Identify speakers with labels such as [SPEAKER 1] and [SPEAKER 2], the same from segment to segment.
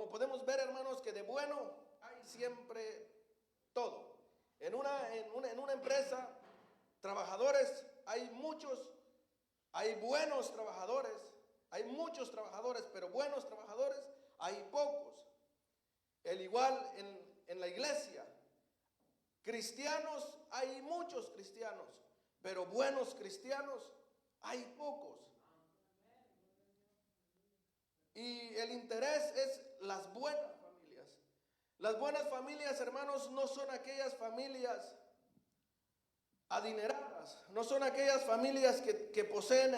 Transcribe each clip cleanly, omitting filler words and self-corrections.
[SPEAKER 1] como podemos ver, hermanos, que de bueno hay siempre todo. En una empresa, trabajadores, hay muchos, hay buenos trabajadores, hay muchos trabajadores, pero buenos trabajadores hay pocos. El igual en la iglesia, cristianos, hay muchos cristianos, pero buenos cristianos hay pocos. Y el interés es las buenas familias. Las buenas familias, hermanos, no son aquellas familias adineradas, no son aquellas familias que poseen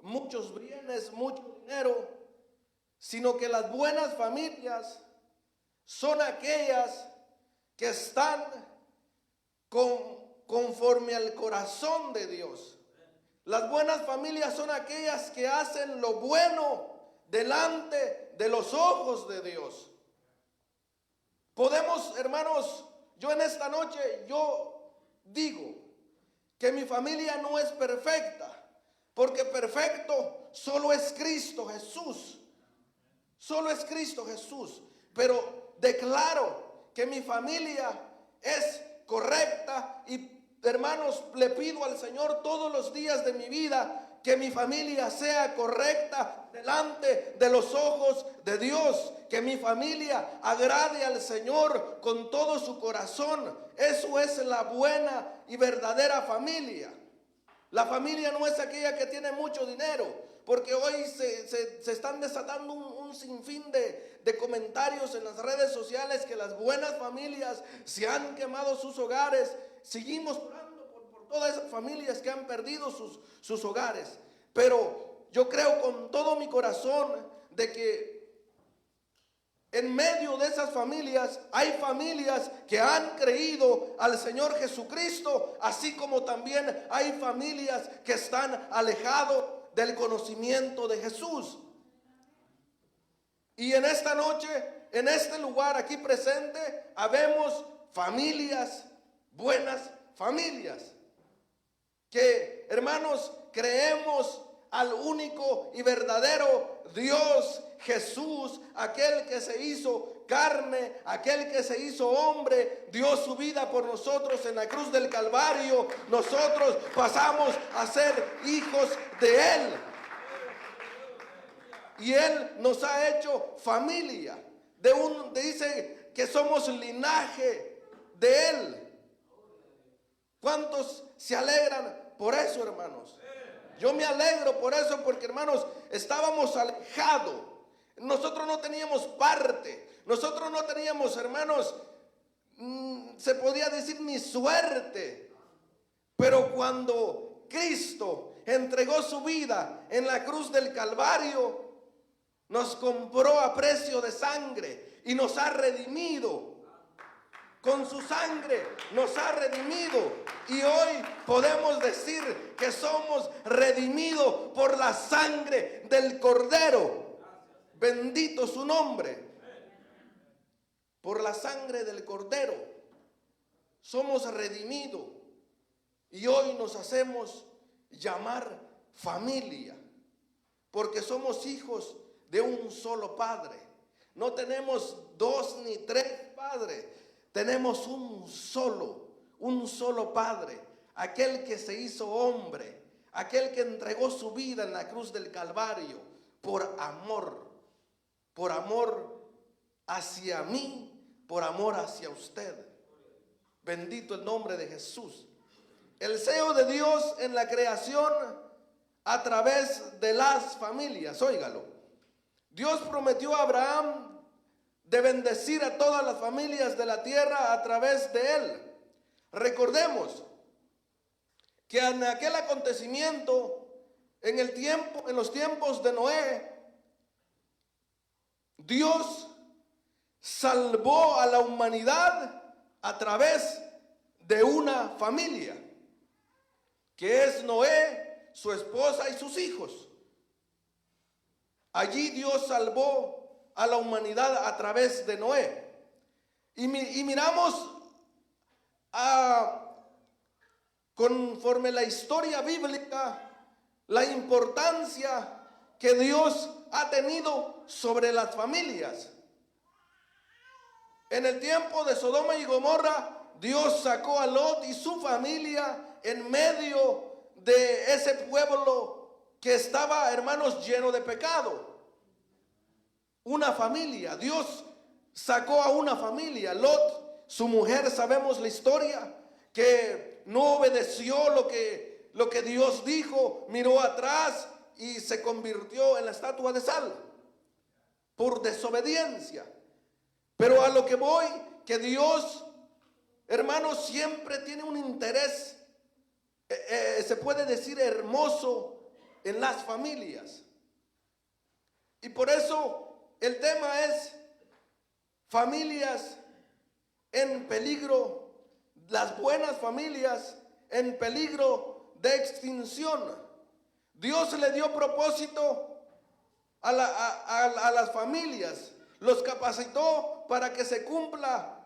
[SPEAKER 1] muchos bienes, mucho dinero, sino que las buenas familias son aquellas que están conforme al corazón de Dios. Las buenas familias son aquellas que hacen lo bueno delante de los ojos de Dios. Podemos, hermanos, yo en esta noche, yo digo que mi familia no es perfecta, porque perfecto solo es Cristo Jesús. Solo es Cristo Jesús. Pero declaro que mi familia es correcta y, hermanos, le pido al Señor todos los días de mi vida que mi familia sea correcta delante de los ojos de Dios, que mi familia agrade al Señor con todo su corazón. Eso es la buena y verdadera familia. La familia no es aquella que tiene mucho dinero, porque hoy se están desatando un sinfín de comentarios en las redes sociales que las buenas familias se han quemado sus hogares. Seguimos orando por todas esas familias que han perdido sus hogares. Pero yo creo con todo mi corazón de que en medio de esas familias hay familias que han creído al Señor Jesucristo, así como también hay familias que están alejados del conocimiento de Jesús. Y en esta noche, en este lugar aquí presente, habemos familias, buenas familias, que, hermanos, creemos al único y verdadero Dios, Jesús, aquel que se hizo carne, aquel que se hizo hombre, dio su vida por nosotros en la cruz del Calvario. Nosotros pasamos a ser hijos de Él. Y Él nos ha hecho familia. Dice que somos linaje de Él. ¿Cuántos se alegran por eso, hermanos? Yo me alegro por eso, porque, hermanos, estábamos alejados. Nosotros no teníamos parte. Nosotros no teníamos, hermanos, se podía decir ni suerte. Pero cuando Cristo entregó su vida en la cruz del Calvario, nos compró a precio de sangre y nos ha redimido. Con su sangre nos ha redimido. Y hoy podemos decir que somos redimidos por la sangre del Cordero. Bendito su nombre. Por la sangre del Cordero somos redimidos. Y hoy nos hacemos llamar familia, porque somos hijos de un solo Padre. No tenemos dos ni tres padres. Tenemos un solo Padre, aquel que se hizo hombre, aquel que entregó su vida en la cruz del Calvario por amor hacia mí, por amor hacia usted. Bendito el nombre de Jesús. El sello de Dios en la creación a través de las familias, óigalo. Dios prometió a Abraham de bendecir a todas las familias de la tierra a través de él. Recordemos que en aquel acontecimiento, en los tiempos de Noé, Dios salvó a la humanidad a través de una familia, que es Noé, su esposa y sus hijos. Allí Dios salvó a la humanidad a través de Noé. Y miramos conforme la historia bíblica, la importancia que Dios ha tenido sobre las familias. En el tiempo de Sodoma y Gomorra, Dios sacó a Lot y su familia en medio de ese pueblo que estaba, hermanos, lleno de pecado. Una familia, Dios sacó a una familia. Lot, su mujer, sabemos la historia, que no obedeció lo que Dios dijo, miró atrás y se convirtió en la estatua de sal por desobediencia. Pero a lo que voy, que Dios, hermanos, siempre tiene un interés, se puede decir hermoso, en las familias. Y por eso el tema es familias en peligro, las buenas familias en peligro de extinción. Dios le dio propósito a las familias, los capacitó para que se cumpla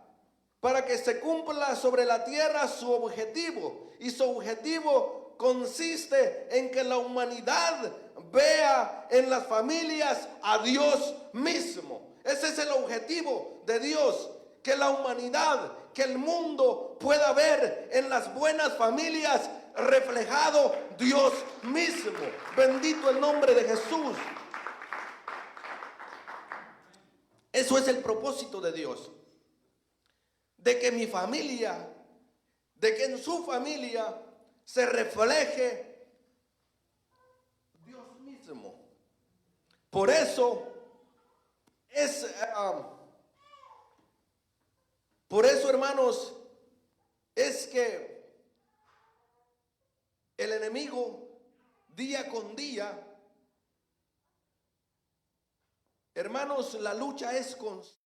[SPEAKER 1] sobre la tierra su objetivo. Y su objetivo consiste en que la humanidad vea en las familias a Dios mismo. Ese es el objetivo de Dios, que la humanidad, que el mundo pueda ver en las buenas familias reflejado Dios mismo. Bendito el nombre de Jesús. Eso es el propósito de Dios, de que mi familia, de que en su familia se refleje Dios mismo. Por eso hermanos, es que el enemigo día con día, hermanos, la lucha es constante.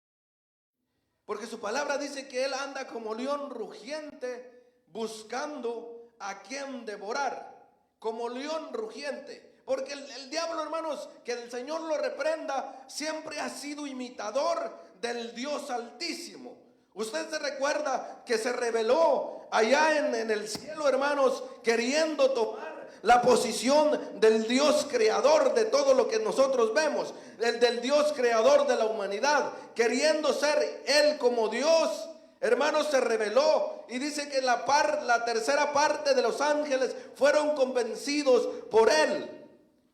[SPEAKER 1] Porque su palabra dice que él anda como león rugiente buscando a quien devorar. Como león rugiente. Porque el diablo, hermanos, que el Señor lo reprenda, siempre ha sido imitador del Dios Altísimo. Usted se recuerda que se rebeló allá en el cielo, hermanos, queriendo tomar la posición del Dios creador de todo lo que nosotros vemos, del Dios creador de la humanidad, queriendo ser él como Dios. Hermanos, se rebeló y dice que la tercera parte de los ángeles fueron convencidos por él.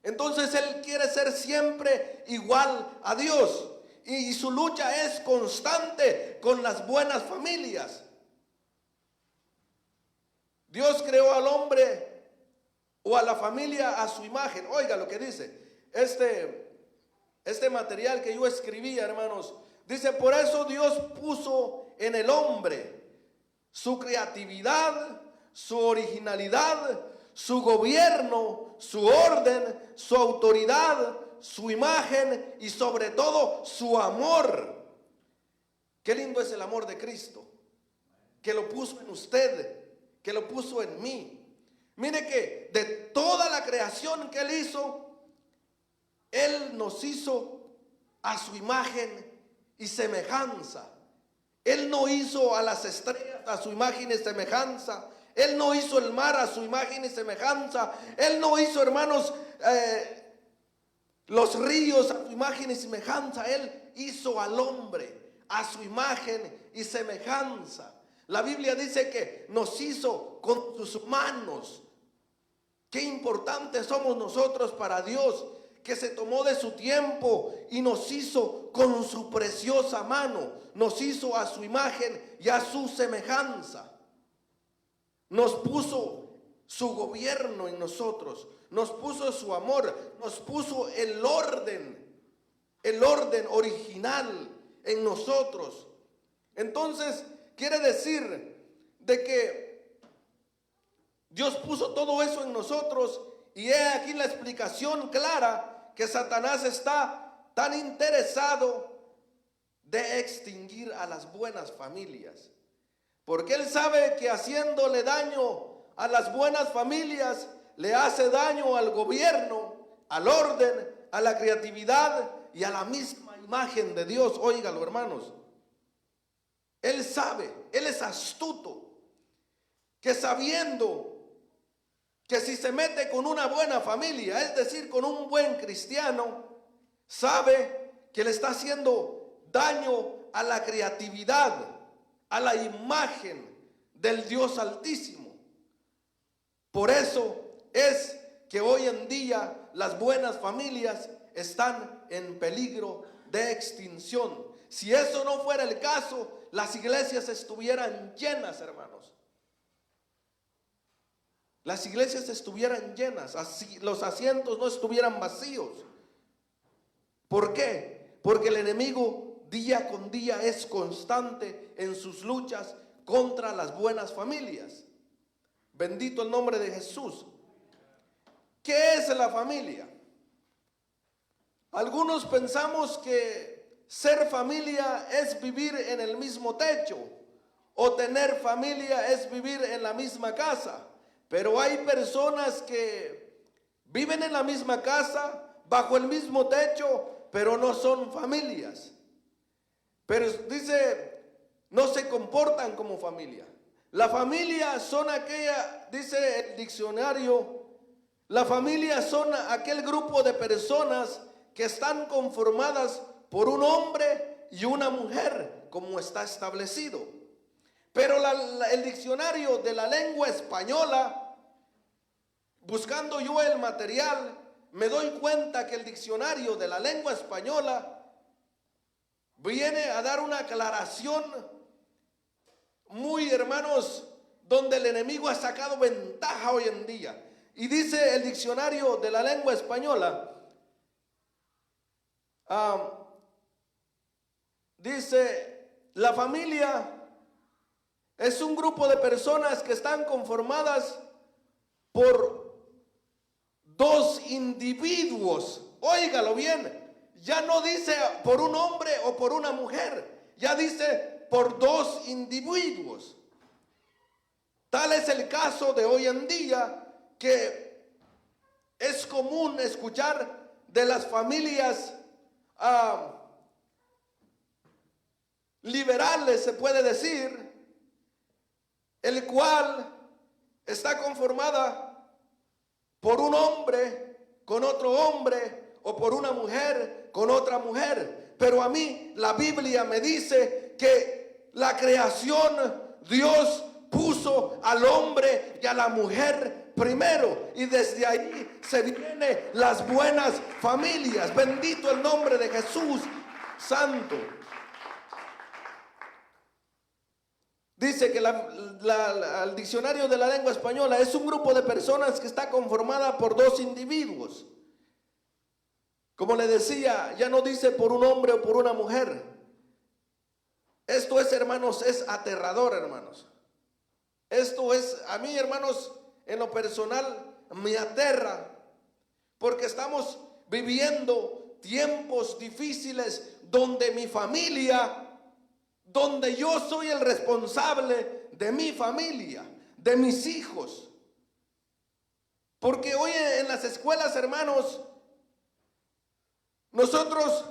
[SPEAKER 1] Entonces él quiere ser siempre igual a Dios, y su lucha es constante con las buenas familias. Dios creó al hombre o a la familia a su imagen. Oiga lo que dice este material que yo escribí, hermanos. Dice: por eso Dios puso en el hombre su creatividad, su originalidad, su gobierno, su orden, su autoridad, su imagen y sobre todo su amor. Qué lindo es el amor de Cristo, que lo puso en usted, que lo puso en mí. Mire que de toda la creación que él hizo, él nos hizo a su imagen y semejanza. Él no hizo a las estrellas a su imagen y semejanza. Él no hizo el mar a su imagen y semejanza. Él no hizo, hermanos, los ríos a su imagen y semejanza. Él hizo al hombre a su imagen y semejanza. La Biblia dice que nos hizo con sus manos. Qué importantes somos nosotros para Dios, que se tomó de su tiempo y nos hizo con su preciosa mano. Nos hizo a su imagen y a su semejanza. Nos puso su gobierno en nosotros. Nos puso su amor. Nos puso el orden original en nosotros. Entonces, quiere decir de que Dios puso todo eso en nosotros, y he aquí la explicación clara que Satanás está tan interesado de extinguir a las buenas familias, porque él sabe que haciéndole daño a las buenas familias le hace daño al gobierno, al orden, a la creatividad y a la misma imagen de Dios. Óigalo, hermanos. Él sabe, él es astuto, que sabiendo que si se mete con una buena familia, es decir, con un buen cristiano, sabe que le está haciendo daño a la creatividad, a la imagen del Dios Altísimo. Por eso es que hoy en día las buenas familias están en peligro de extinción. Si eso no fuera el caso, las iglesias estuvieran llenas, hermanos. Las iglesias estuvieran llenas, así, los asientos no estuvieran vacíos. ¿Por qué? Porque el enemigo día con día es constante en sus luchas contra las buenas familias. Bendito el nombre de Jesús. ¿Qué es la familia? Algunos pensamos que ser familia es vivir en el mismo techo, o tener familia es vivir en la misma casa. Pero hay personas que viven en la misma casa, bajo el mismo techo, pero no son familias. Pero dice, no se comportan como familia. La familia son aquella, dice el diccionario, la familia son aquel grupo de personas que están conformadas por un hombre y una mujer, como está establecido. Pero el diccionario de la lengua española, buscando yo el material, me doy cuenta que el diccionario de la lengua española viene a dar una aclaración muy, hermanos, donde el enemigo ha sacado ventaja hoy en día. Y dice el diccionario de la lengua española, dice, la familia es un grupo de personas que están conformadas por dos individuos. Óigalo bien, ya no dice por un hombre o por una mujer, ya dice por dos individuos. Tal es el caso de hoy en día, que es común escuchar de las familias liberales, se puede decir, el cual está conformada por un hombre con otro hombre, o por una mujer con otra mujer. Pero a mí la Biblia me dice que la creación, Dios puso al hombre y a la mujer primero, y desde ahí se vienen las buenas familias. Bendito el nombre de Jesús santo. Dice que el diccionario de la lengua española es un grupo de personas que está conformada por dos individuos. Como le decía, ya no dice por un hombre o por una mujer. Esto es, hermanos, es aterrador, hermanos. Esto es, a mí, hermanos, en lo personal me aterra, porque estamos viviendo tiempos difíciles donde mi familia, donde yo soy el responsable de mi familia, de mis hijos. Porque hoy en las escuelas, hermanos, nosotros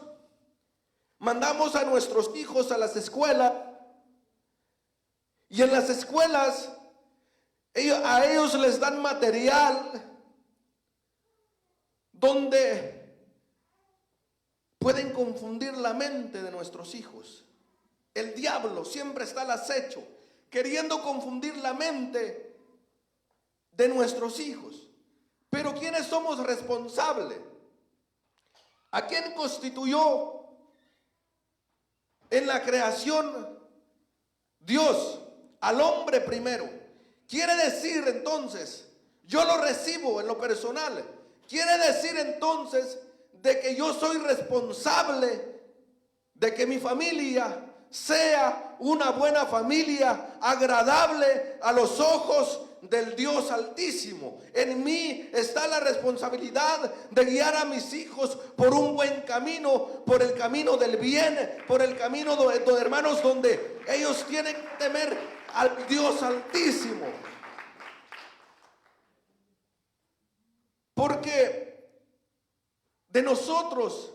[SPEAKER 1] mandamos a nuestros hijos a las escuelas, y en las escuelas a ellos les dan material donde pueden confundir la mente de nuestros hijos. El diablo siempre está al acecho, queriendo confundir la mente de nuestros hijos. Pero ¿quiénes somos responsables? ¿A quién constituyó en la creación Dios? Al hombre primero. Quiere decir entonces, yo lo recibo en lo personal, quiere decir entonces de que yo soy responsable de que mi familia sea una buena familia, agradable a los ojos del Dios Altísimo. En mí está la responsabilidad de guiar a mis hijos por un buen camino, por el camino del bien, por el camino de hermanos, donde ellos tienen que temer al Dios Altísimo. Porque de nosotros,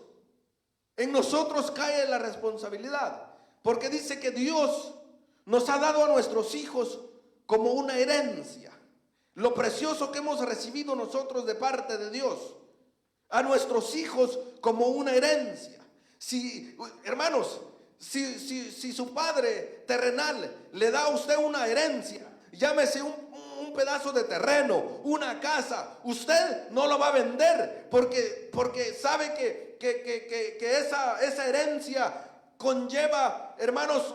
[SPEAKER 1] en nosotros cae la responsabilidad. Porque dice que Dios nos ha dado a nuestros hijos como una herencia, lo precioso que hemos recibido nosotros de parte de Dios, a nuestros hijos como una herencia. Si, hermanos, si su padre terrenal le da a usted una herencia, llámese un pedazo de terreno, una casa, usted no lo va a vender porque sabe que esa herencia conlleva, hermanos,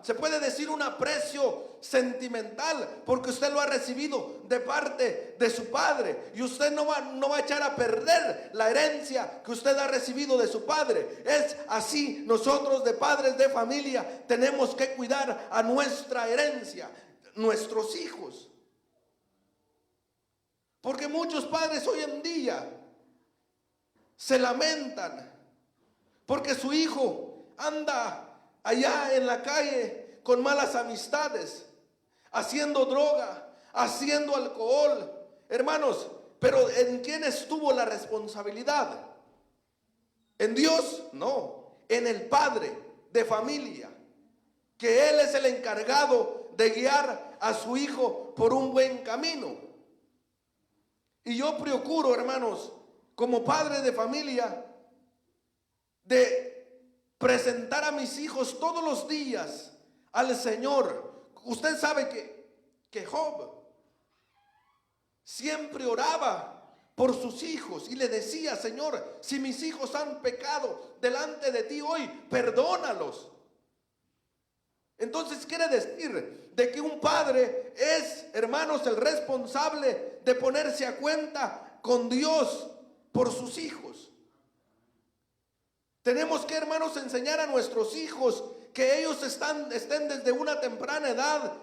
[SPEAKER 1] se puede decir un aprecio sentimental, porque usted lo ha recibido de parte de su padre, y usted no va a echar a perder la herencia que usted ha recibido de su padre. Es así, nosotros de padres de familia tenemos que cuidar a nuestra herencia, nuestros hijos, porque muchos padres hoy en día se lamentan porque su hijo anda allá en la calle con malas amistades, haciendo droga, haciendo alcohol. Hermanos, pero ¿en quién estuvo la responsabilidad? ¿En Dios? No, en el padre de familia, que él es el encargado de guiar a su hijo por un buen camino. Y yo procuro, hermanos, como padre de familia, de presentar a mis hijos todos los días al Señor. Usted sabe que Job siempre oraba por sus hijos y le decía: Señor, si mis hijos han pecado delante de ti hoy, perdónalos. Entonces quiere decir de que un padre es, hermanos, el responsable de ponerse a cuenta con Dios por sus hijos. Tenemos que, hermanos, enseñar a nuestros hijos que ellos estén desde una temprana edad,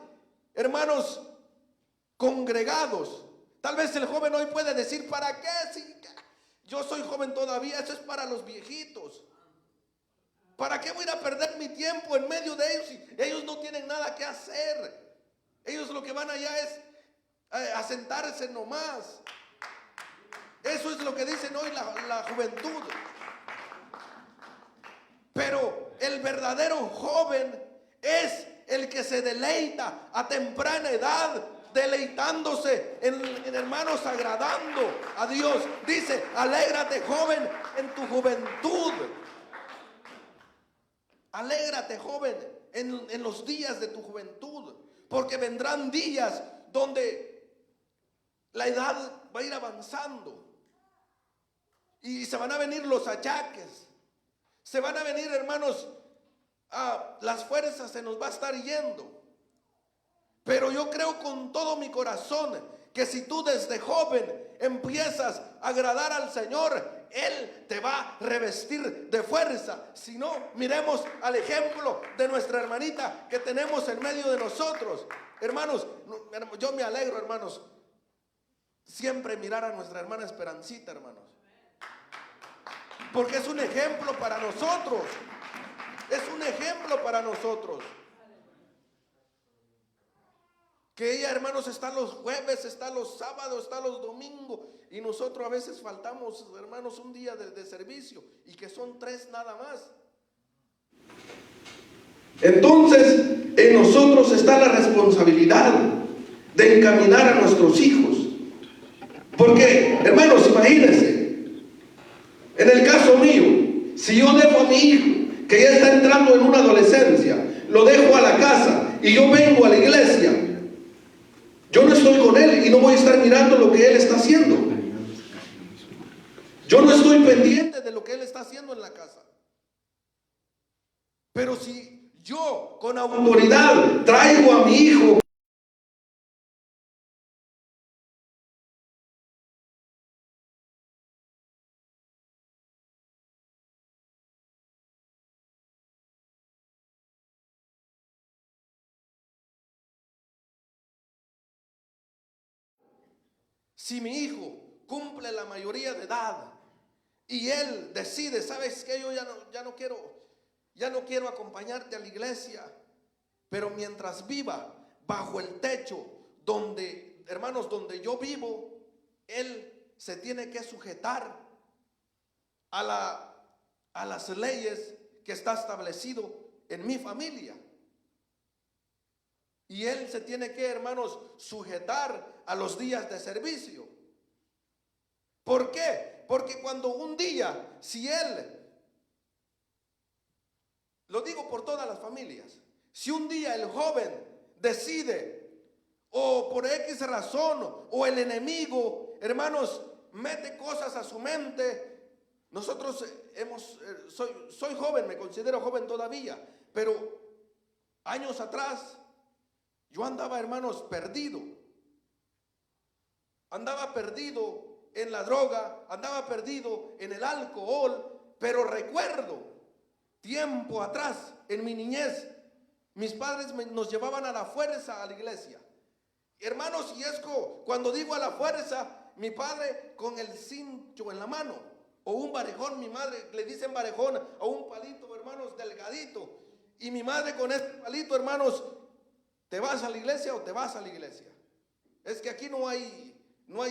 [SPEAKER 1] hermanos, congregados. Tal vez el joven hoy puede decir: ¿para qué? Si yo soy joven todavía, eso es para los viejitos. ¿Para qué voy a ir a perder mi tiempo en medio de ellos si ellos no tienen nada que hacer? Ellos lo que van allá es a sentarse nomás. Eso es lo que dicen hoy la juventud. Pero el verdadero joven es el que se deleita a temprana edad, deleitándose en hermanos, agradando a Dios. Dice: alégrate, joven, en tu juventud. Alégrate, joven, en los días de tu juventud, porque vendrán días donde la edad va a ir avanzando y se van a venir los achaques. Se van a venir, hermanos, las fuerzas se nos va a estar yendo. Pero yo creo con todo mi corazón que si tú desde joven empiezas a agradar al Señor, Él te va a revestir de fuerza. Si no, miremos al ejemplo de nuestra hermanita que tenemos en medio de nosotros. Hermanos, yo me alegro, hermanos, siempre mirar a nuestra hermana Esperancita, hermanos, porque es un ejemplo para nosotros. Es un ejemplo para nosotros. Que ella, hermanos, está los jueves, está los sábados, está los domingos, y nosotros a veces faltamos, hermanos, un día de servicio, y que son 3 nada más. Entonces, en nosotros está la responsabilidad de encaminar a nuestros hijos. Porque, hermanos, imagínense, en el caso mío, si yo dejo a mi hijo, que ya está entrando en una adolescencia, lo dejo a la casa y yo vengo a la iglesia, yo no estoy con él y no voy a estar mirando lo que él está haciendo. Yo no estoy pendiente de lo que él está haciendo en la casa. Pero si yo con autoridad traigo a mi hijo, si mi hijo cumple la mayoría de edad y él decide: ¿sabes qué? Yo ya no quiero acompañarte a la iglesia, pero mientras viva bajo el techo donde, hermanos, donde yo vivo, él se tiene que sujetar a las leyes que está establecido en mi familia. Y él se tiene que, hermanos, sujetar a los días de servicio. ¿Por qué? Porque cuando un día, si él lo digo por todas las familias, si un día el joven decide, o por X razón, o el enemigo, hermanos, mete cosas a su mente. Nosotros soy joven, me considero joven todavía, pero años atrás yo andaba, hermanos, perdido. Andaba perdido en la droga, andaba perdido en el alcohol, pero recuerdo tiempo atrás, en mi niñez, mis padres nos llevaban a la fuerza a la iglesia. Hermanos, y es cuando digo a la fuerza, mi padre con el cincho en la mano, o un barejón, mi madre le dicen barejón, o un palito, hermanos, delgadito, y mi madre con este palito, hermanos, ¿te vas a la iglesia o te vas a la iglesia? Es que aquí no hay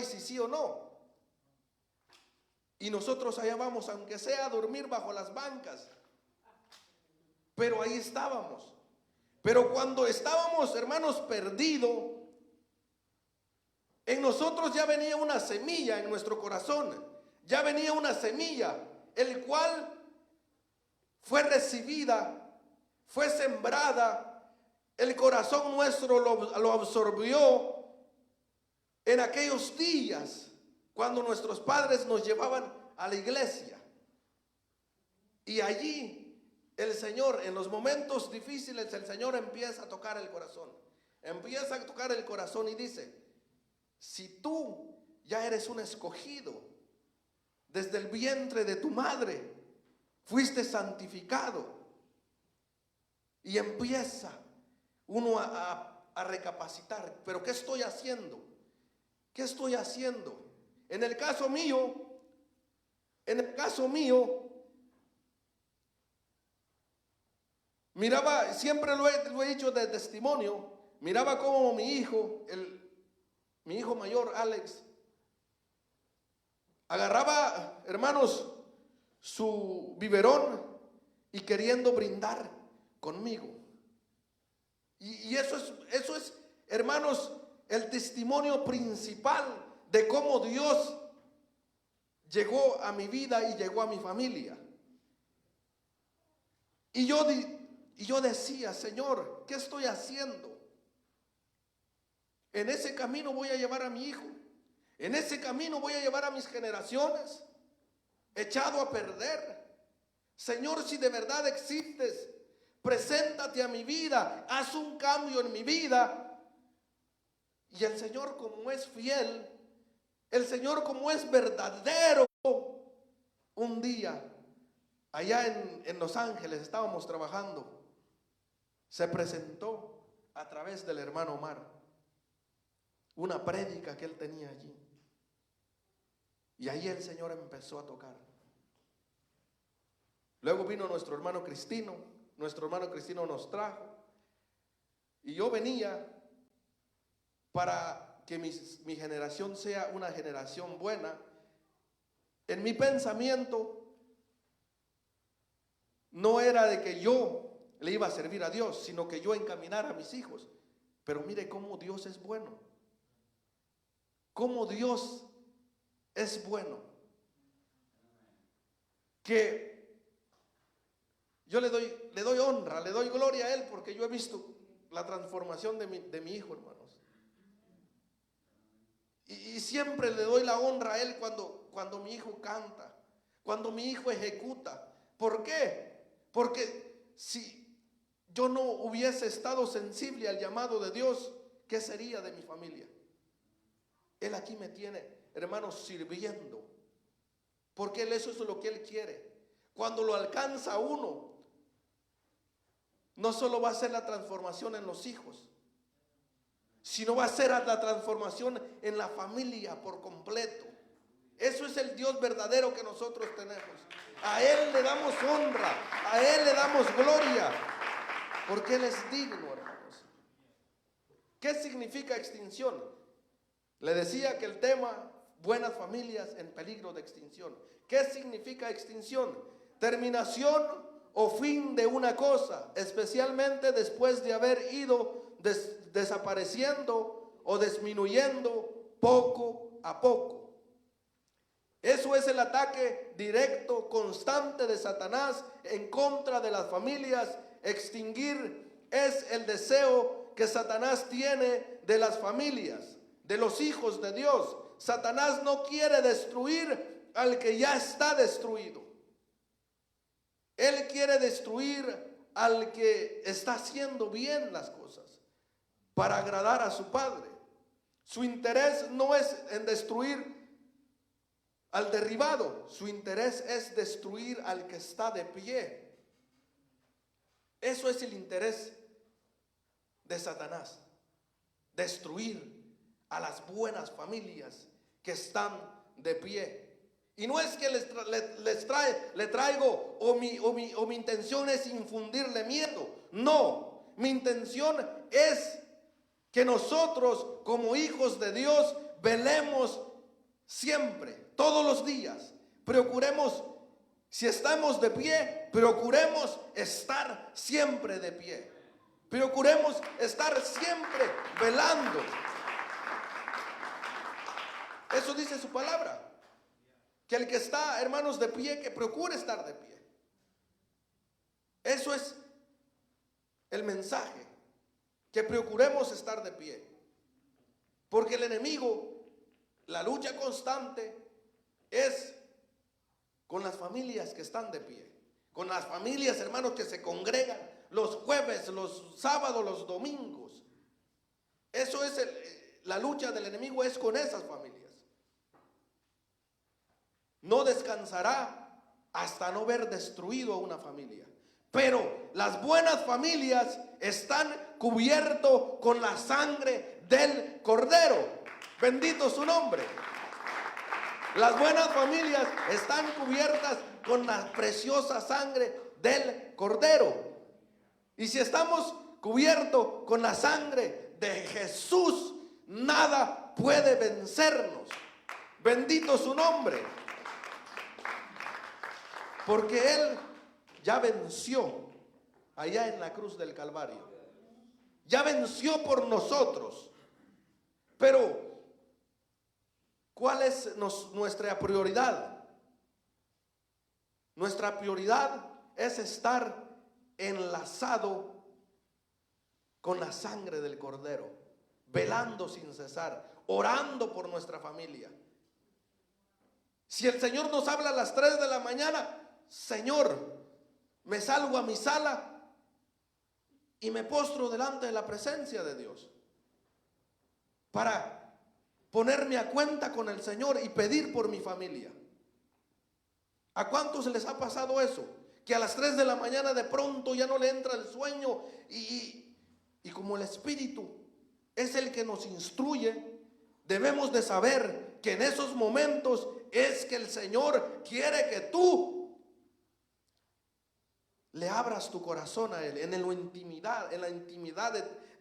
[SPEAKER 1] si sí o no. Y nosotros allá vamos, aunque sea a dormir bajo las bancas, pero ahí estábamos. Pero cuando estábamos, hermanos, perdidos, en nosotros ya venía una semilla en nuestro corazón, ya venía una semilla, el cual fue recibida, fue sembrada, el corazón nuestro lo absorbió en aquellos días cuando nuestros padres nos llevaban a la iglesia. Y allí el Señor, en los momentos difíciles, el Señor empieza a tocar el corazón, empieza a tocar el corazón y dice: si tú ya eres un escogido, desde el vientre de tu madre fuiste santificado. Y empieza uno a recapacitar, pero ¿qué estoy haciendo? ¿Qué estoy haciendo? En el caso mío, miraba, siempre lo he dicho de testimonio, miraba como mi hijo mayor, Alex, agarraba, hermanos, su biberón y queriendo brindar conmigo. Y eso es, hermanos, el testimonio principal de cómo Dios llegó a mi vida y llegó a mi familia. Y yo decía: Señor, ¿qué estoy haciendo? En ese camino voy a llevar a mi hijo, en ese camino voy a llevar a mis generaciones, echado a perder. Señor, si de verdad existes, preséntate a mi vida, haz un cambio en mi vida. Y el Señor, como es fiel, el Señor, como es verdadero, un día allá en Los Ángeles estábamos trabajando, se presentó a través del hermano Omar una prédica que él tenía allí, y ahí el Señor empezó a tocar. Luego vino nuestro hermano Cristino nos trajo, y yo venía para que mi generación sea una generación buena. En mi pensamiento no era de que yo le iba a servir a Dios, sino que yo encaminara a mis hijos. Pero mire cómo Dios es bueno, cómo Dios es bueno, que yo le doy honra, le doy gloria a Él, porque yo he visto la transformación de mi hijo, hermanos. Y siempre le doy la honra a Él cuando mi hijo canta, cuando mi hijo ejecuta. ¿Por qué? Porque si yo no hubiese estado sensible al llamado de Dios, ¿qué sería de mi familia? Él aquí me tiene, hermanos, sirviendo, porque eso es lo que Él quiere. Cuando lo alcanza uno, no solo va a ser la transformación en los hijos, sino va a ser la transformación en la familia por completo. Eso es el Dios verdadero que nosotros tenemos. A Él le damos honra, a Él le damos gloria, porque Él es digno, hermanos. ¿Qué significa extinción? Le decía que el tema, buenas familias en peligro de extinción. ¿Qué significa extinción? Terminación o fin de una cosa, especialmente después de haber ido desapareciendo o disminuyendo poco a poco. Eso es el ataque directo, constante de Satanás en contra de las familias. Extinguir es el deseo que Satanás tiene de las familias, de los hijos de Dios. Satanás no quiere destruir al que ya está destruido. Él quiere destruir al que está haciendo bien las cosas para agradar a su Padre. Su interés no es en destruir al derribado, su interés es destruir al que está de pie. Eso es el interés de Satanás, destruir a las buenas familias que están de pie. Y no es que le traigo o mi intención es infundirle miedo. No, mi intención es que nosotros como hijos de Dios velemos siempre, todos los días. Procuremos, si estamos de pie, procuremos estar siempre de pie. Procuremos estar siempre velando. Eso dice su palabra. Que el que está, hermanos, de pie, que procure estar de pie. Eso es el mensaje. Que procuremos estar de pie. Porque el enemigo, la lucha constante es con las familias que están de pie. Con las familias, hermanos, que se congregan los jueves, los sábados, los domingos. Eso es la lucha del enemigo, es con esas familias. No descansará hasta no ver destruido a una familia. Pero las buenas familias están cubiertas con la sangre del Cordero. Bendito su nombre. Las buenas familias están cubiertas con la preciosa sangre del Cordero. Y si estamos cubiertos con la sangre de Jesús, nada puede vencernos. Bendito su nombre. Porque Él ya venció allá en la cruz del Calvario. Ya venció por nosotros. Pero, ¿cuál es nuestra prioridad? Nuestra prioridad es estar enlazado con la sangre del Cordero, velando sin cesar, orando por nuestra familia. Si el Señor nos habla a las 3 de la mañana, Señor, me salgo a mi sala y me postro delante de la presencia de Dios para ponerme a cuenta con el Señor y pedir por mi familia. ¿A cuántos les ha pasado eso? Que a las 3 de la mañana de pronto ya no le entra el sueño y como el Espíritu es el que nos instruye, debemos de saber que en esos momentos es que el Señor quiere que tú le abras tu corazón a Él, en la intimidad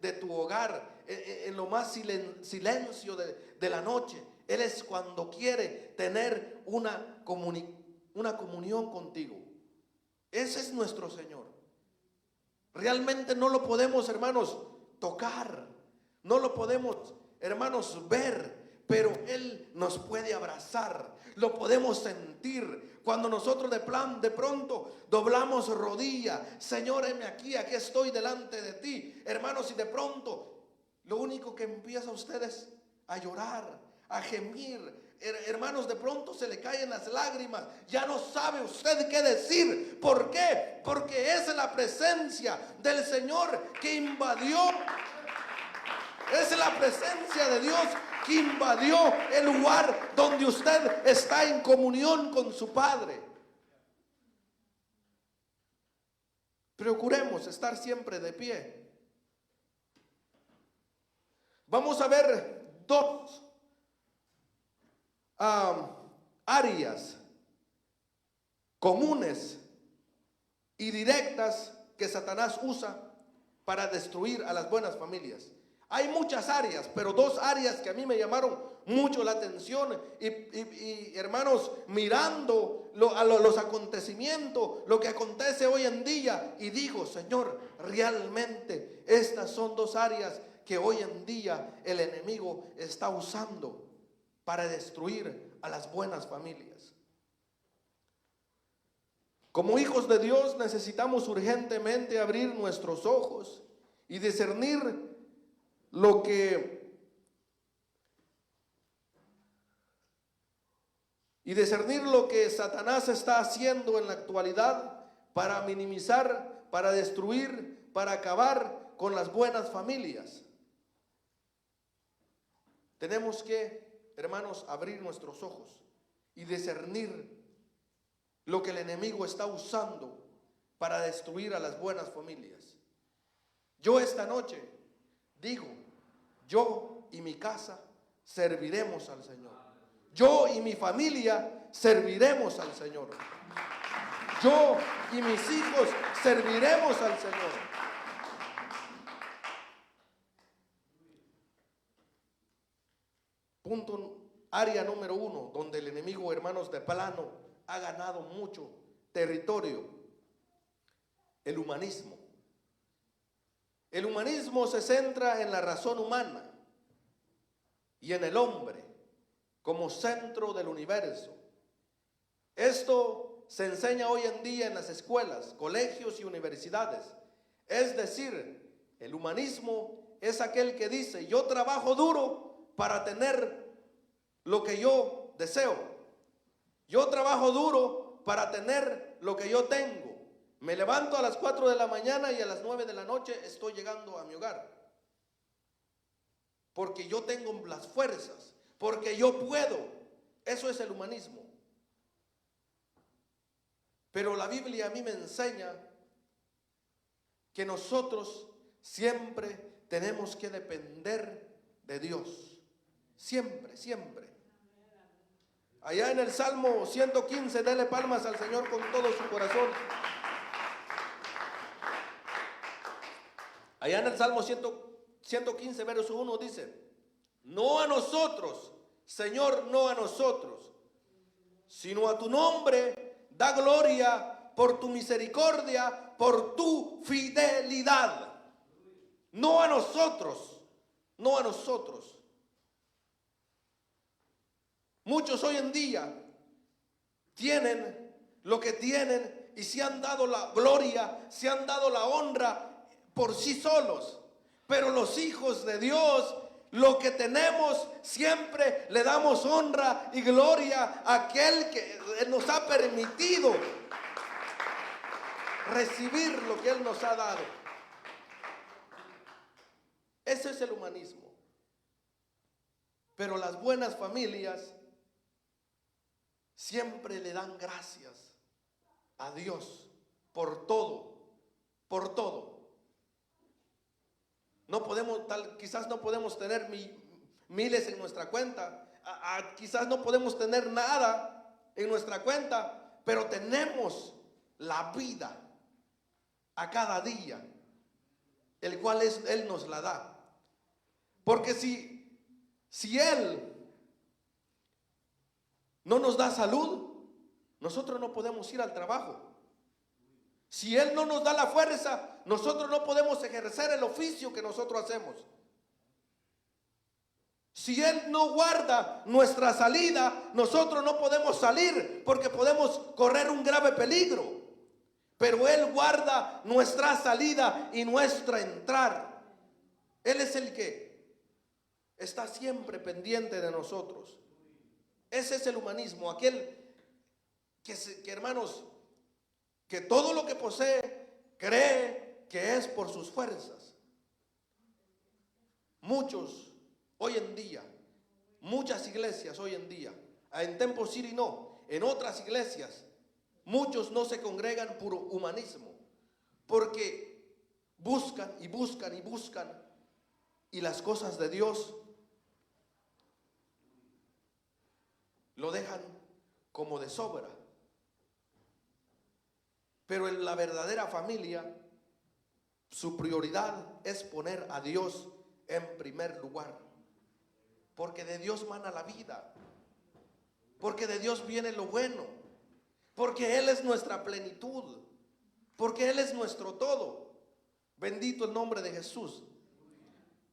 [SPEAKER 1] de tu hogar, en lo más silencio de la noche. Él es cuando quiere tener una comunión contigo. Ese es nuestro Señor. Realmente no lo podemos, hermanos, tocar. No lo podemos, hermanos, ver. Pero Él nos puede abrazar, lo podemos sentir. Cuando nosotros de pronto doblamos rodilla, Señor, heme aquí estoy delante de ti. Hermanos, y de pronto lo único que empieza a ustedes a llorar, a gemir. Hermanos, de pronto se le caen las lágrimas. Ya no sabe usted qué decir. ¿Por qué? Porque es la presencia del Señor que invadió. Es la presencia de Dios que invadió el lugar donde usted está en comunión con su Padre. Procuremos estar siempre de pie. Vamos a ver dos áreas comunes y directas que Satanás usa para destruir a las buenas familias. Hay muchas áreas, pero dos áreas que a mí me llamaron mucho la atención y hermanos, mirando los acontecimientos, lo que acontece hoy en día, y digo, Señor, realmente estas son dos áreas que hoy en día el enemigo está usando para destruir a las buenas familias. Como hijos de Dios necesitamos urgentemente abrir nuestros ojos y discernir lo que Satanás está haciendo en la actualidad para minimizar, para destruir, para acabar con las buenas familias. Tenemos que, hermanos, abrir nuestros ojos y discernir lo que el enemigo está usando para destruir a las buenas familias. Yo esta noche digo, yo y mi casa serviremos al Señor. Yo y mi familia serviremos al Señor. Yo y mis hijos serviremos al Señor. Área número 1, donde el enemigo, hermanos, de plano ha ganado mucho territorio: el humanismo. El humanismo se centra en la razón humana y en el hombre como centro del universo. Esto se enseña hoy en día en las escuelas, colegios y universidades. Es decir, el humanismo es aquel que dice: yo trabajo duro para tener lo que yo deseo. Yo trabajo duro para tener lo que yo tengo. Me levanto a las 4 de la mañana y a las 9 de la noche estoy llegando a mi hogar. Porque yo tengo las fuerzas, porque yo puedo. Eso es el humanismo. Pero la Biblia a mí me enseña que nosotros siempre tenemos que depender de Dios. Siempre, siempre. Allá en el Salmo 115, dele palmas al Señor con todo su corazón. Allá en el Salmo 115, verso 1 dice: no a nosotros, Señor, no a nosotros, sino a tu nombre da gloria por tu misericordia, por tu fidelidad. No a nosotros, no a nosotros. Muchos hoy en día tienen lo que tienen y se han dado la gloria, se han dado la honra por sí solos. Pero los hijos de Dios, lo que tenemos, siempre le damos honra y gloria a aquel que nos ha permitido recibir lo que Él nos ha dado. Ese es el humanismo. Pero las buenas familias siempre le dan gracias a Dios por todo, por todo. No podemos, quizás no podemos tener miles en nuestra cuenta, quizás no podemos tener nada en nuestra cuenta, pero tenemos la vida a cada día, el cual Él nos la da. Porque si Él no nos da salud, nosotros no podemos ir al trabajo. Si Él no nos da la fuerza, nosotros no podemos ejercer el oficio que nosotros hacemos. Si Él no guarda nuestra salida, nosotros no podemos salir porque podemos correr un grave peligro. Pero Él guarda nuestra salida y nuestra entrar. Él es el que está siempre pendiente de nosotros. Ese es el humanismo, aquel que hermanos, que todo lo que posee cree que es por sus fuerzas. Muchos hoy en día, muchas iglesias hoy en día, en Temple City no, en otras iglesias, muchos no se congregan por humanismo, porque buscan y buscan y buscan, y las cosas de Dios lo dejan como de sobra. Pero en la verdadera familia, su prioridad es poner a Dios en primer lugar. Porque de Dios mana la vida. Porque de Dios viene lo bueno. Porque Él es nuestra plenitud. Porque Él es nuestro todo. Bendito el nombre de Jesús.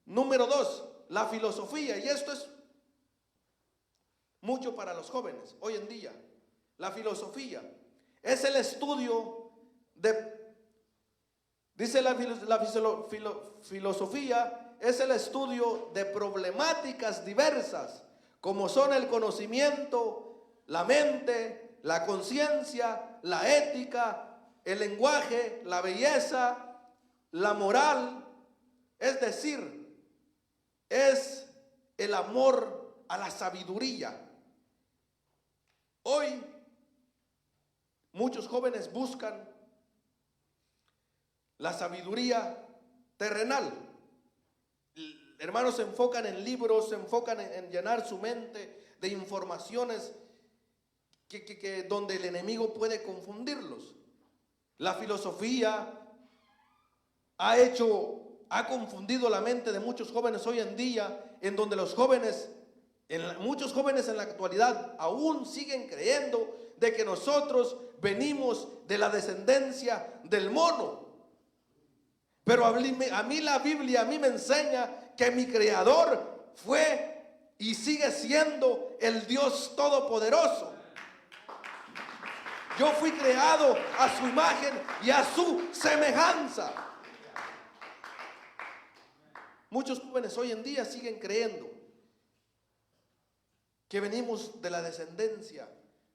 [SPEAKER 1] Número 2, la filosofía. Y esto es mucho para los jóvenes hoy en día. La filosofía es el estudio dice filosofía es el estudio de problemáticas diversas, como son el conocimiento, la mente, la conciencia, la ética, el lenguaje, la belleza, la moral. Es decir, es el amor a la sabiduría. Hoy muchos jóvenes buscan la sabiduría terrenal. Hermanos, se enfocan en libros, se enfocan en llenar su mente de informaciones donde el enemigo puede confundirlos. La filosofía ha confundido la mente de muchos jóvenes hoy en día, en donde muchos jóvenes en la actualidad aún siguen creyendo de que nosotros venimos de la descendencia del mono. Pero a mí la Biblia a mí me enseña que mi creador fue y sigue siendo el Dios todopoderoso. Yo fui creado a su imagen y a su semejanza. Muchos jóvenes hoy en día siguen creyendo que venimos de la descendencia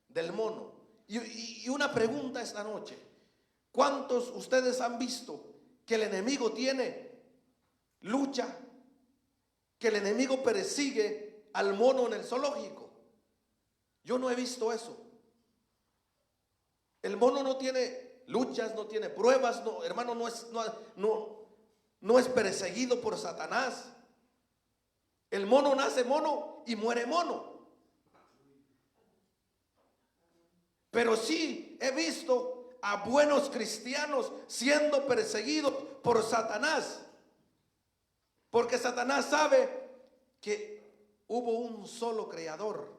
[SPEAKER 1] del mono. Y una pregunta esta noche: ¿cuántos ustedes han visto que el enemigo tiene lucha, que el enemigo persigue al mono en el zoológico? Yo no he visto eso. El mono no tiene luchas, no tiene pruebas, no, hermano, no es perseguido por Satanás. El mono nace mono y muere mono. Pero sí he visto a buenos cristianos siendo perseguidos por Satanás, porque Satanás sabe que hubo un solo creador,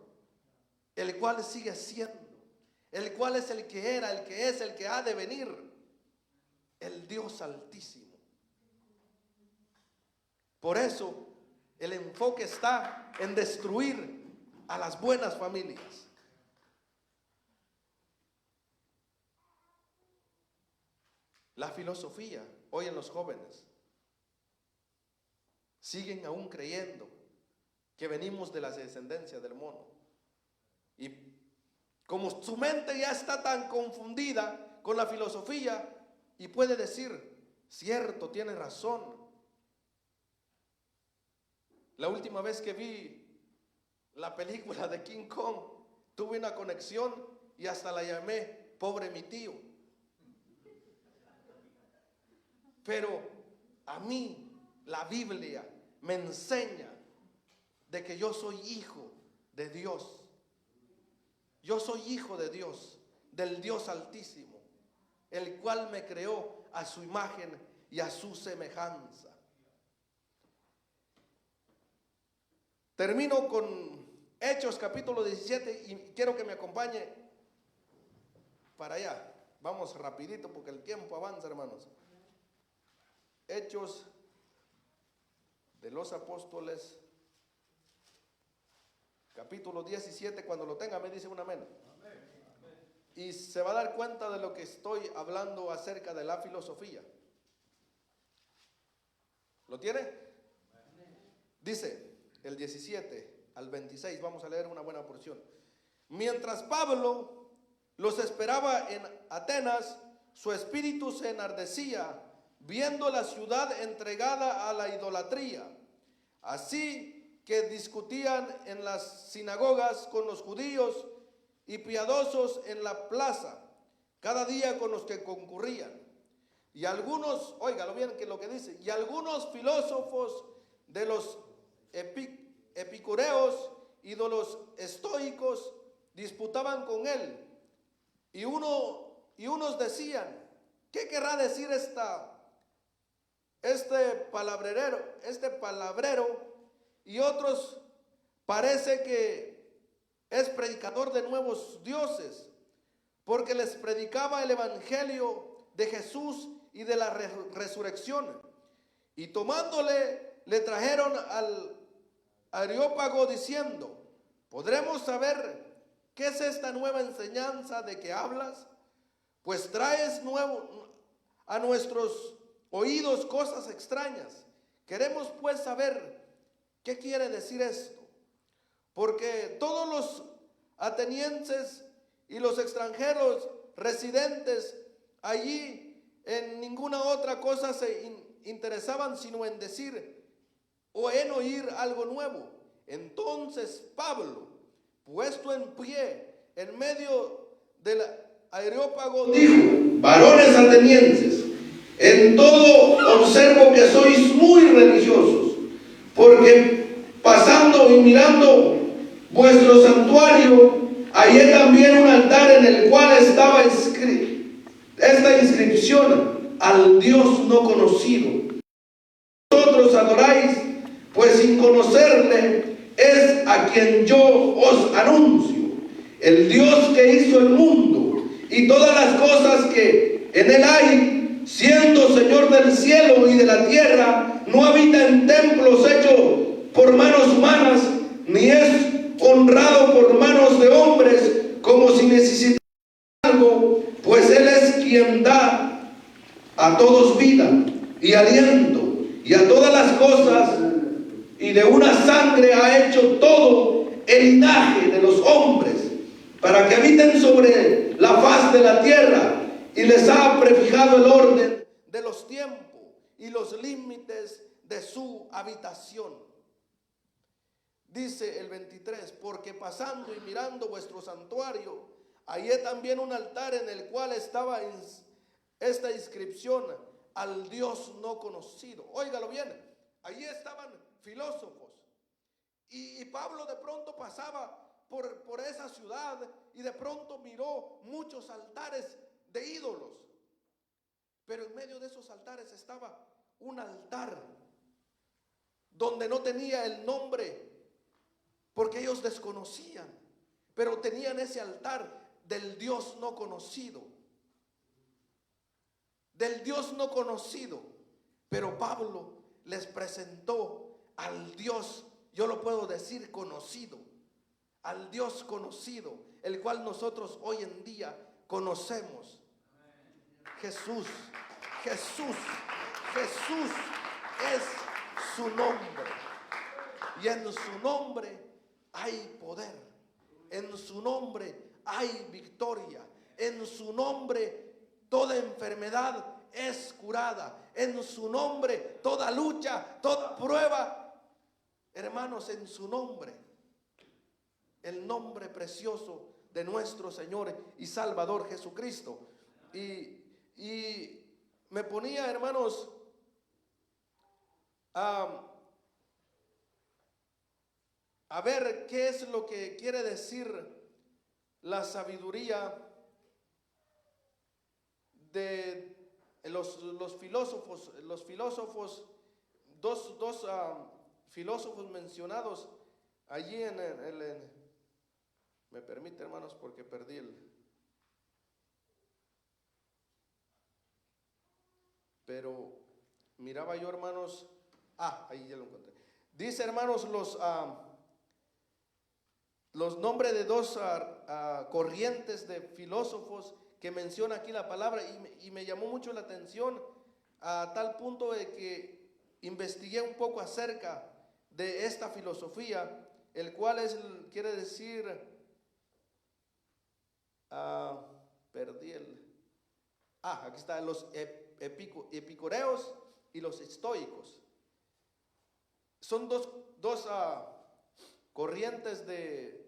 [SPEAKER 1] el cual sigue siendo, el cual es el que era, el que es, el que ha de venir, el Dios Altísimo. Por eso el enfoque está en destruir a las buenas familias. La filosofía hoy en los jóvenes siguen aún creyendo que venimos de la descendencia del mono. Y como su mente ya está tan confundida con la filosofía, y puede decir, cierto, tiene razón. La última vez que vi la película de King Kong, tuve una conexión y hasta la llamé pobre mi tío. Pero a mí la Biblia me enseña de que yo soy hijo de Dios. Yo soy hijo de Dios, del Dios Altísimo, el cual me creó a su imagen y a su semejanza. Termino con Hechos capítulo 17 y quiero que me acompañe para allá. Vamos rapidito porque el tiempo avanza, hermanos. Hechos de los Apóstoles, capítulo 17, cuando lo tenga me dice un amén. Y se va a dar cuenta de lo que estoy hablando acerca de la filosofía. ¿Lo tiene? Dice el 17 al 26, vamos a leer una buena porción. Mientras Pablo los esperaba en Atenas, su espíritu se enardecía viendo la ciudad entregada a la idolatría. Así que discutían en las sinagogas con los judíos y piadosos en la plaza, cada día con los que concurrían. Y algunos, óigalo bien que lo que dice, y algunos filósofos de los epicureos y de los estoicos disputaban con él. Y unos decían, ¿qué querrá decir este palabrero? Y otros, parece que es predicador de nuevos dioses, porque les predicaba el evangelio de Jesús y de la resurrección. Y tomándole, le trajeron al Areópago diciendo, ¿Podremos saber qué es esta nueva enseñanza de que hablas? Pues traes a nuestros oídos cosas extrañas. Queremos pues saber qué quiere decir esto. Porque todos los atenienses y los extranjeros residentes allí en ninguna otra cosa se interesaban sino en decir o en oír algo nuevo. Entonces Pablo, puesto en pie en medio del Areópago, dijo: varones atenienses, en todo observo que sois muy religiosos, porque pasando y mirando vuestro santuario, hallé también un altar en el cual estaba esta inscripción: al Dios no conocido. Vosotros adoráis, pues sin conocerle es a quien yo os anuncio, el Dios que hizo el mundo y todas las cosas que en él hay, siendo Señor del cielo y de la tierra, no habita en templos hechos por manos humanas, ni es honrado por manos de hombres como si necesitara algo, pues él es quien da a todos vida y aliento y a todas las cosas, y de una sangre ha hecho todo el linaje de los hombres para que habiten sobre la faz de la tierra, y les ha prefijado el orden de los tiempos y los límites de su habitación. Dice el 23: porque pasando y mirando vuestro santuario, hallé también un altar en el cual estaba esta inscripción: al Dios no conocido. Óigalo bien, allí estaban filósofos, y Pablo de pronto pasaba por esa ciudad y de pronto miró muchos altares de ídolos, pero en medio de esos altares estaba un altar donde no tenía el nombre, porque ellos desconocían, pero tenían ese altar del Dios no conocido, del Dios no conocido. Pero Pablo les presentó al Dios, yo lo puedo decir, conocido, al Dios conocido, el cual nosotros hoy en día conocemos. Jesús, Jesús, Jesús es su nombre, y en su nombre hay poder, en su nombre hay victoria, en su nombre toda enfermedad es curada, en su nombre toda lucha, toda prueba, hermanos, en su nombre, el nombre precioso de nuestro Señor y Salvador Jesucristo. Y me ponía, hermanos, a ver qué es lo que quiere decir la sabiduría de los filósofos. Los filósofos, dos filósofos mencionados allí me permite, hermanos, porque perdí pero miraba yo, hermanos, ahí ya lo encontré. Dice, hermanos, los nombres de dos corrientes de filósofos que menciona aquí la palabra, y me llamó mucho la atención a tal punto de que investigué un poco acerca de esta filosofía, el cual quiere decir, perdí aquí está, los epicureos y los estoicos. Son dos corrientes de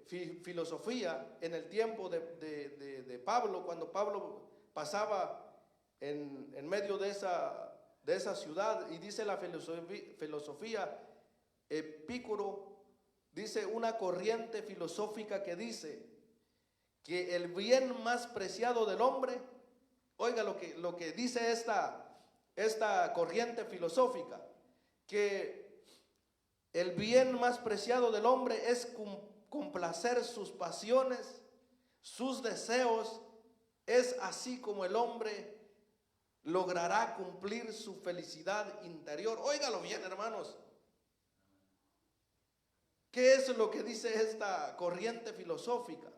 [SPEAKER 1] filosofía en el tiempo de Pablo, cuando Pablo pasaba en medio de esa ciudad. Y dice la filosofía epicuro, dice una corriente filosófica que dice que el bien más preciado del hombre, oiga lo que dice esta corriente filosófica, que el bien más preciado del hombre es complacer sus pasiones, sus deseos. Es así como el hombre logrará cumplir su felicidad interior. Óigalo bien, hermanos. ¿Qué es lo que dice esta corriente filosófica?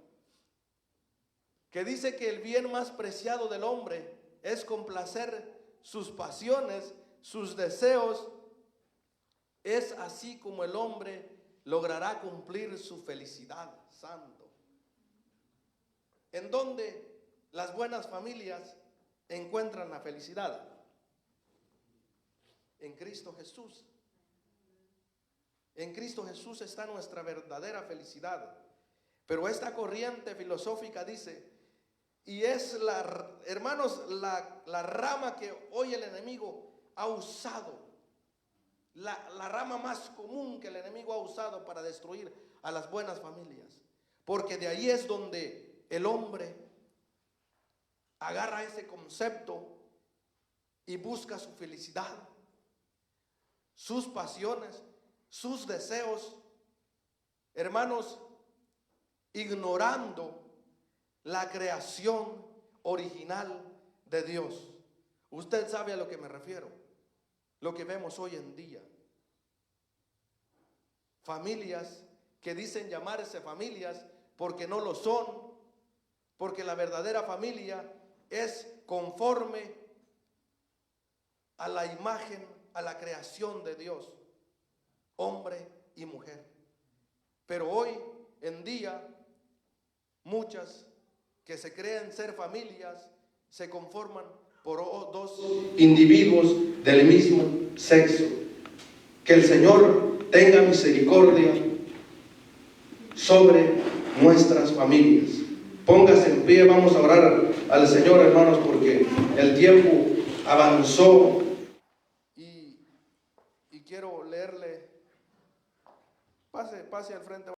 [SPEAKER 1] Que dice que el bien más preciado del hombre es complacer sus pasiones, sus deseos. Es así como el hombre logrará cumplir su felicidad. Santo. ¿En dónde las buenas familias encuentran la felicidad? En Cristo Jesús. En Cristo Jesús está nuestra verdadera felicidad. Pero esta corriente filosófica dice, y es hermanos, la rama que hoy el enemigo ha usado, la rama más común que el enemigo ha usado para destruir a las buenas familias. Porque de ahí es donde el hombre agarra ese concepto y busca su felicidad, sus pasiones, sus deseos, hermanos, ignorando la creación original de Dios. Usted sabe a lo que me refiero, lo que vemos hoy en día. Familias que dicen llamarse familias porque no lo son, porque la verdadera familia es conforme a la imagen, a la creación de Dios, hombre y mujer. Pero hoy en día, muchas que se creen ser familias se conforman por dos individuos del mismo sexo. Que el Señor tenga misericordia sobre nuestras familias. Póngase en pie, vamos a orar al Señor, hermanos, porque el tiempo avanzó. Y quiero leerle, pase al frente.